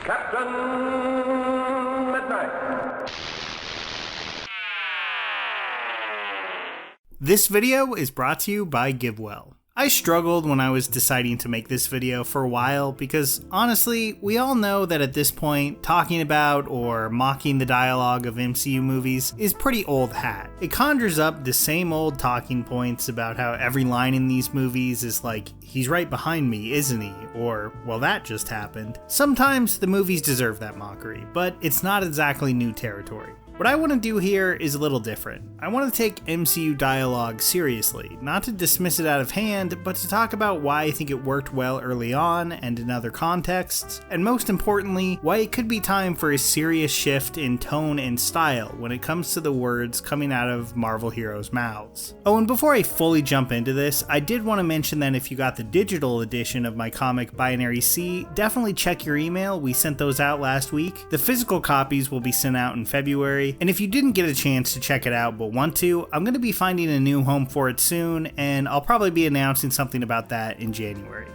Captain Midnight. This video is brought to you by GiveWell. I struggled when I was deciding to make this video for a while because honestly, we all know that at this point, talking about or mocking the dialogue of MCU movies is pretty old hat. It conjures up the same old talking points about how every line in these movies is like, he's right behind me, isn't he? Or, well, that just happened. Sometimes the movies deserve that mockery, but it's not exactly new territory. What I want to do here is a little different. I want to take MCU dialogue seriously, not to dismiss it out of hand, but to talk about why I think it worked well early on and in other contexts, and most importantly, why it could be time for a serious shift in tone and style when it comes to the words coming out of Marvel heroes' mouths. Oh, and before I fully jump into this, I did want to mention that if you got the digital edition of my comic Binary C, definitely check your email. We sent those out last week. The physical copies will be sent out in February. And if you didn't get a chance to check it out but want to, I'm going to be finding a new home for it soon, and I'll probably be announcing something about that in January.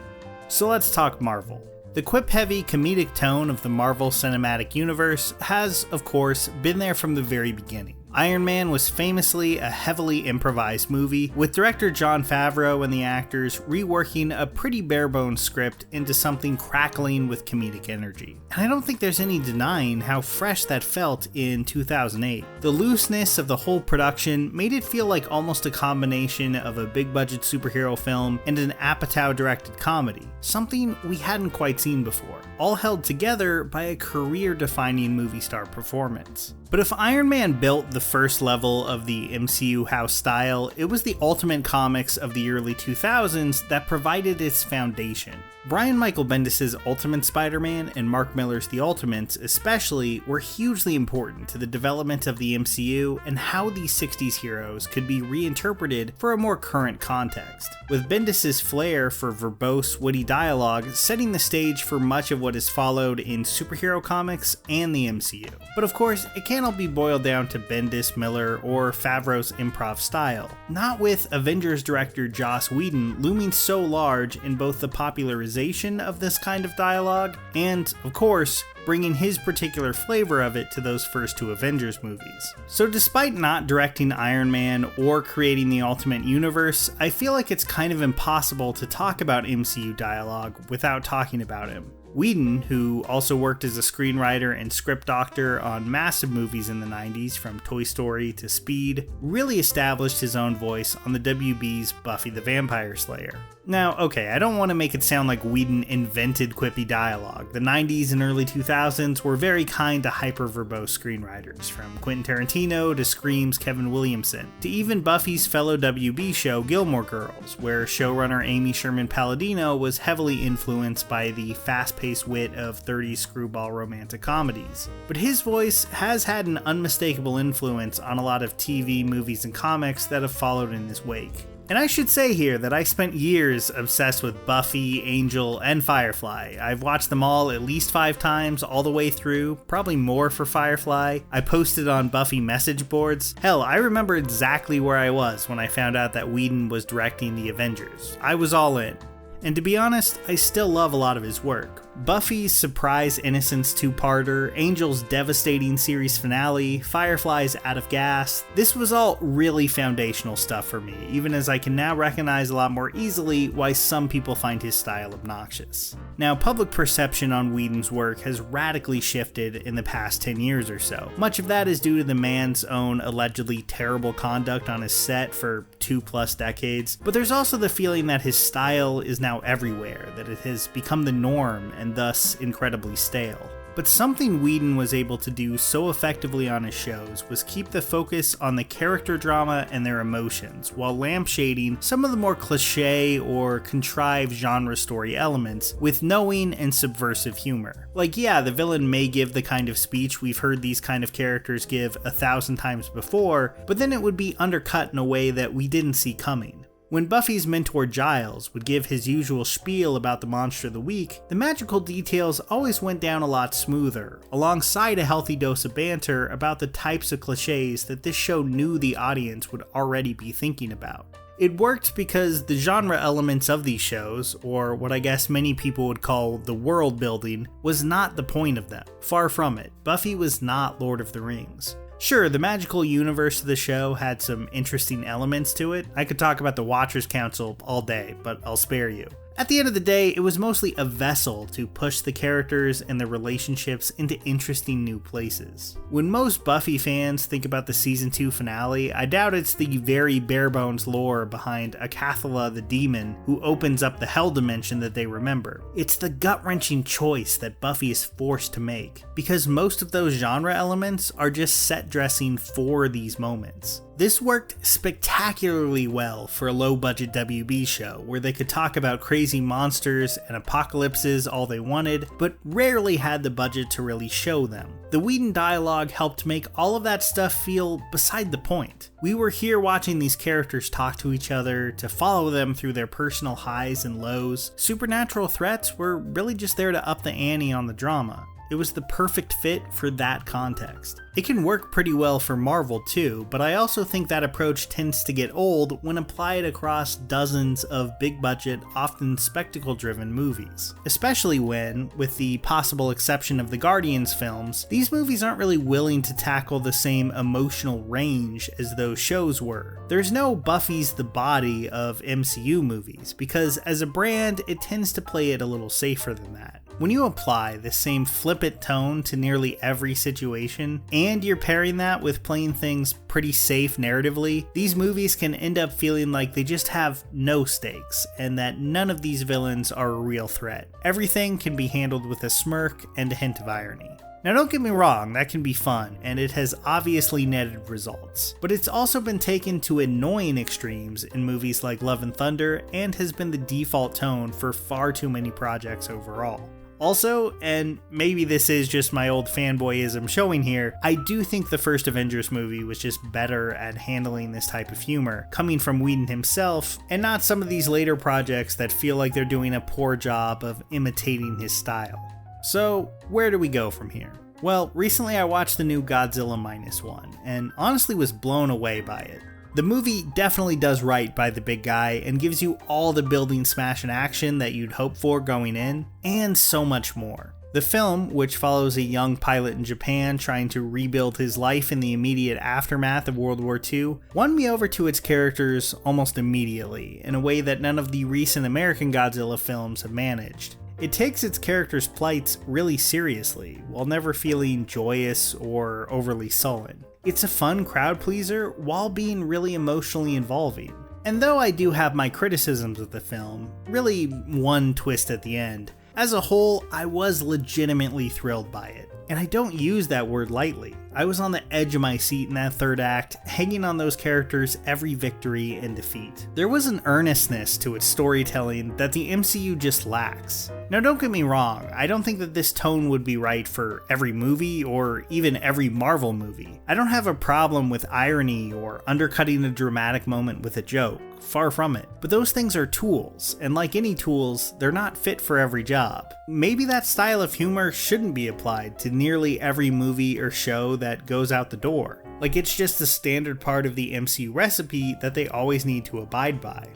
So let's talk Marvel. The quip-heavy comedic tone of the Marvel Cinematic Universe has, of course, been there from the very beginning. Iron Man was famously a heavily improvised movie, with director Jon Favreau and the actors reworking a pretty bare-bones script into something crackling with comedic energy. And I don't think there's any denying how fresh that felt in 2008. The looseness of the whole production made it feel like almost a combination of a big-budget superhero film and an Apatow-directed comedy, something we hadn't quite seen before, all held together by a career-defining movie star performance. But if Iron Man built the first level of the MCU house style, it was the Ultimate Comics of the early 2000s that provided its foundation. Brian Michael Bendis' Ultimate Spider-Man and Mark Millar's The Ultimates especially were hugely important to the development of the MCU and how these 60s heroes could be reinterpreted for a more current context, with Bendis' flair for verbose, witty dialogue setting the stage for much of what is followed in superhero comics and the MCU. But of course, it can't all be boiled down to Bendis, Miller, or Favreau's improv style, not with Avengers director Joss Whedon looming so large in both the popularization of this kind of dialogue and, of course, bringing his particular flavor of it to those first two Avengers movies. So despite not directing Iron Man or creating the Ultimate Universe, I feel like it's kind of impossible to talk about MCU dialogue without talking about him. Whedon, who also worked as a screenwriter and script doctor on massive movies in the 90s from Toy Story to Speed, really established his own voice on the WB's Buffy the Vampire Slayer. Now, okay, I don't want to make it sound like Whedon invented quippy dialogue. The 90s and early 2000s were very kind to hyper-verbose screenwriters, from Quentin Tarantino to Scream's Kevin Williamson, to even Buffy's fellow WB show Gilmore Girls, where showrunner Amy Sherman Palladino was heavily influenced by the fast-paced wit of 30s screwball romantic comedies. But his voice has had an unmistakable influence on a lot of TV, movies, and comics that have followed in his wake. And I should say here that I spent years obsessed with Buffy, Angel, and Firefly. I've watched them all at least 5 times all the way through, probably more for Firefly. I posted on Buffy message boards. Hell, I remember exactly where I was when I found out that Whedon was directing the Avengers. I was all in. And to be honest, I still love a lot of his work. Buffy's Surprise Innocence 2-parter, Angel's devastating series finale, Firefly's Out of Gas, this was all really foundational stuff for me, even as I can now recognize a lot more easily why some people find his style obnoxious. Now, public perception on Whedon's work has radically shifted in the past 10 years or so. Much of that is due to the man's own allegedly terrible conduct on his set for 2+ decades, but there's also the feeling that his style is now everywhere, that it has become the norm and thus incredibly stale. But something Whedon was able to do so effectively on his shows was keep the focus on the character drama and their emotions, while lampshading some of the more cliché or contrived genre story elements with knowing and subversive humor. Like, yeah, the villain may give the kind of speech we've heard these kind of characters give 1,000 times before, but then it would be undercut in a way that we didn't see coming. When Buffy's mentor Giles would give his usual spiel about the monster of the week, the magical details always went down a lot smoother, alongside a healthy dose of banter about the types of cliches that this show knew the audience would already be thinking about. It worked because the genre elements of these shows, or what I guess many people would call the world building, was not the point of them. Far from it. Buffy was not Lord of the Rings. Sure, the magical universe of the show had some interesting elements to it. I could talk about the Watchers Council all day, but I'll spare you. At the end of the day, it was mostly a vessel to push the characters and their relationships into interesting new places. When most Buffy fans think about the season 2 finale, I doubt it's the very bare-bones lore behind Akathala the demon who opens up the hell dimension that they remember. It's the gut-wrenching choice that Buffy is forced to make, because most of those genre elements are just set dressing for these moments. This worked spectacularly well for a low-budget WB show, where they could talk about crazy monsters and apocalypses all they wanted, but rarely had the budget to really show them. The Whedon dialogue helped make all of that stuff feel beside the point. We were here watching these characters talk to each other, to follow them through their personal highs and lows. Supernatural threats were really just there to up the ante on the drama. It was the perfect fit for that context. It can work pretty well for Marvel too, but I also think that approach tends to get old when applied across dozens of big budget, often spectacle driven movies. Especially when, with the possible exception of the Guardians films, these movies aren't really willing to tackle the same emotional range as those shows were. There's no Buffy's the body of MCU movies, because as a brand, it tends to play it a little safer than that. When you apply the same flippant tone to nearly every situation, and you're pairing that with playing things pretty safe narratively, these movies can end up feeling like they just have no stakes, and that none of these villains are a real threat. Everything can be handled with a smirk and a hint of irony. Now don't get me wrong, that can be fun, and it has obviously netted results, but it's also been taken to annoying extremes in movies like Love and Thunder, and has been the default tone for far too many projects overall. Also, and maybe this is just my old fanboyism showing here, I do think the first Avengers movie was just better at handling this type of humor, coming from Whedon himself, and not some of these later projects that feel like they're doing a poor job of imitating his style. So, where do we go from here? Well, recently I watched the new Godzilla -1, and honestly was blown away by it. The movie definitely does right by the big guy and gives you all the building smash and action that you'd hope for going in, and so much more. The film, which follows a young pilot in Japan trying to rebuild his life in the immediate aftermath of World War II, won me over to its characters almost immediately, in a way that none of the recent American Godzilla films have managed. It takes its characters' plights really seriously, while never feeling joyous or overly sullen. It's a fun crowd pleaser while being really emotionally involving. And though I do have my criticisms of the film, really one twist at the end, as a whole, I was legitimately thrilled by it. And I don't use that word lightly. I was on the edge of my seat in that third act, hanging on those characters' every victory and defeat. There was an earnestness to its storytelling that the MCU just lacks. Now don't get me wrong, I don't think that this tone would be right for every movie or even every Marvel movie. I don't have a problem with irony or undercutting a dramatic moment with a joke, far from it. But those things are tools, and like any tools, they're not fit for every job. Maybe that style of humor shouldn't be applied to nearly every movie or show that goes out the door. Like it's just a standard part of the MCU recipe that they always need to abide by.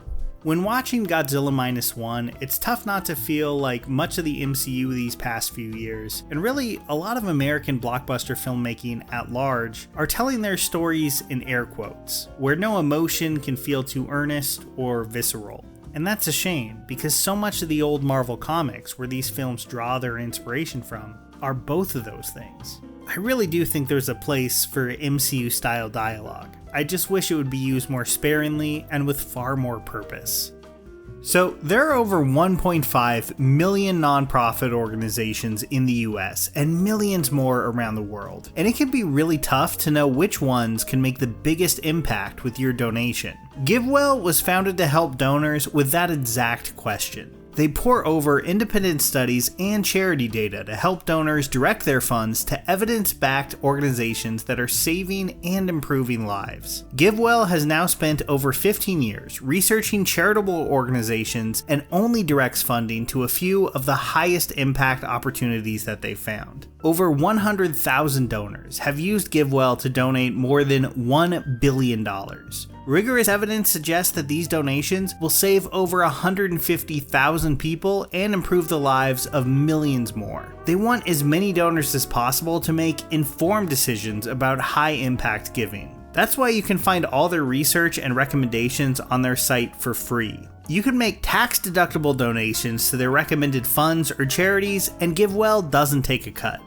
When watching Godzilla -1, it's tough not to feel like much of the MCU these past few years, and really a lot of American blockbuster filmmaking at large, are telling their stories in air quotes, where no emotion can feel too earnest or visceral. And that's a shame, because so much of the old Marvel comics, where these films draw their inspiration from, are both of those things. I really do think there's a place for MCU-style dialogue. I just wish it would be used more sparingly and with far more purpose. So, there are over 1.5 million nonprofit organizations in the US and millions more around the world, and it can be really tough to know which ones can make the biggest impact with your donation. GiveWell was founded to help donors with that exact question. They pore over independent studies and charity data to help donors direct their funds to evidence-backed organizations that are saving and improving lives. GiveWell has now spent over 15 years researching charitable organizations and only directs funding to a few of the highest impact opportunities that they've found. Over 100,000 donors have used GiveWell to donate more than $1 billion. Rigorous evidence suggests that these donations will save over 150,000 people and improve the lives of millions more. They want as many donors as possible to make informed decisions about high-impact giving. That's why you can find all their research and recommendations on their site for free. You can make tax-deductible donations to their recommended funds or charities, and GiveWell doesn't take a cut.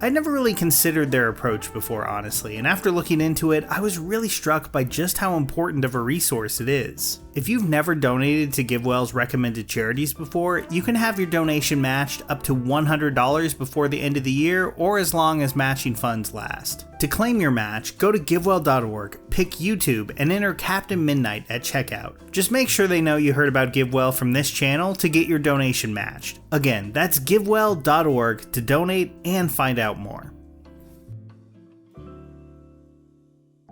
I'd never really considered their approach before, honestly, and after looking into it, I was really struck by just how important of a resource it is. If you've never donated to GiveWell's recommended charities before, you can have your donation matched up to $100 before the end of the year or as long as matching funds last. To claim your match, go to givewell.org, pick YouTube, and enter Captain Midnight at checkout. Just make sure they know you heard about GiveWell from this channel to get your donation matched. Again, that's givewell.org to donate and find out more.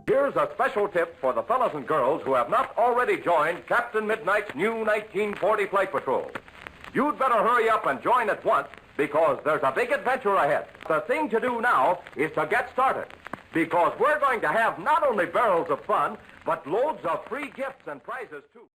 Here's a special tip for the fellas and girls who have not already joined Captain Midnight's new 1940 Flight Patrol. You'd better hurry up and join at once because there's a big adventure ahead. The thing to do now is to get started because we're going to have not only barrels of fun, but loads of free gifts and prizes too.